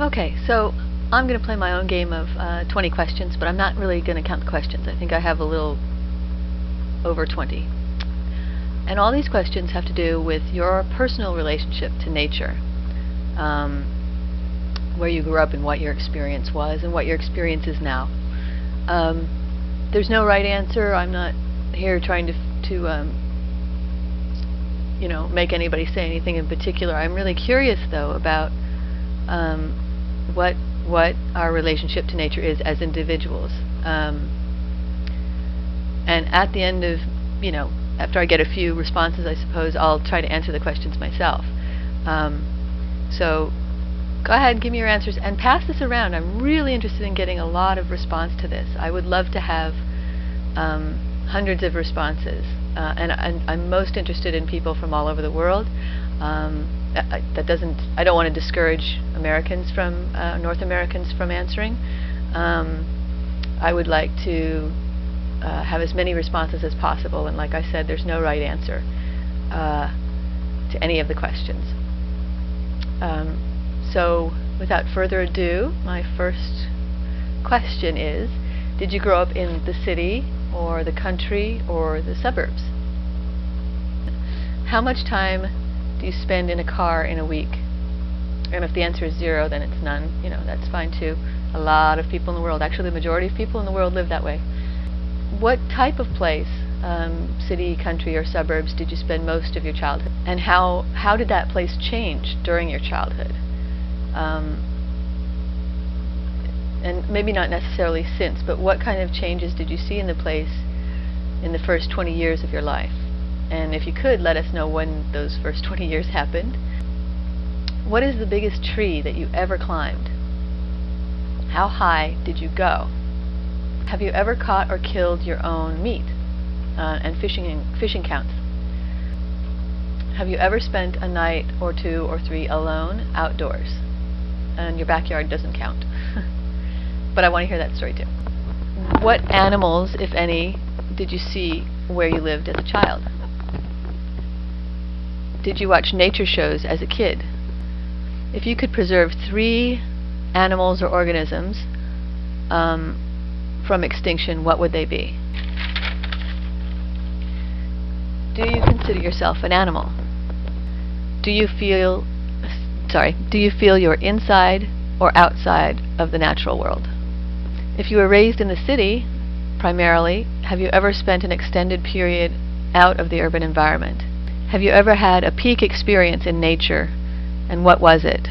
Okay, so I'm going to play my own game of 20 questions, but I'm not really going to count the questions. I think I have a little over 20. And all these questions have to do with your personal relationship to nature, where you grew up and what your experience was and what your experience is now. There's no right answer. I'm not here trying to make anybody say anything in particular. I'm really curious, though, about what our relationship to nature is as individuals. And at the end of, after I get a few responses, I suppose I'll try to answer the questions myself. So go ahead, give me your answers, and pass this around. I'm really interested in getting a lot of response to this. I would love to have hundreds of responses, and I'm most interested in people from all over the world. I don't want to discourage Americans from North Americans from answering. I would like to have as many responses as possible, and like I said, there's no right answer to any of the questions. So without further ado, my first question is, did you grow up in the city or the country or the suburbs? How much time do you spend in a car in a week? And if the answer is 0, then it's none. That's fine too. A lot of people in the world, actually the majority of people in the world, live that way. What type of place, city, country, or suburbs, did you spend most of your childhood? And how did that place change during your childhood? And maybe not necessarily since, but what kind of changes did you see in the place in the first 20 years of your life? And if you could, let us know when those first 20 years happened. What is the biggest tree that you ever climbed? How high did you go? Have you ever caught or killed your own meat? And fishing counts. Have you ever spent a night or 2 or 3 alone outdoors? And your backyard doesn't count. But I want to hear that story too. What animals, if any, did you see where you lived as a child? Did you watch nature shows as a kid? If you could preserve 3 animals or organisms from extinction, what would they be? Do you consider yourself an animal? Do you feel you're inside or outside of the natural world? If you were raised in the city, primarily, have you ever spent an extended period out of the urban environment? Have you ever had a peak experience in nature, and what was it?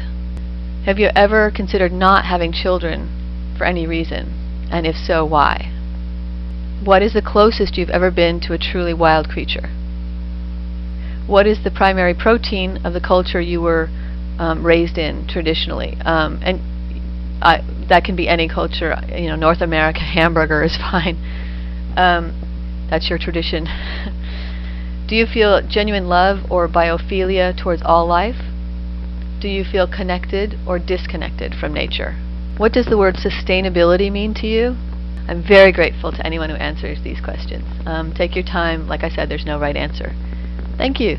Have you ever considered not having children for any reason, and if so, why? What is the closest you've ever been to a truly wild creature? What is the primary protein of the culture you were raised in traditionally? That can be any culture. North America, hamburger is fine. That's your tradition. Do you feel genuine love or biophilia towards all life? Do you feel connected or disconnected from nature? What does the word sustainability mean to you? I'm very grateful to anyone who answers these questions. Take your time. Like I said, there's no right answer. Thank you.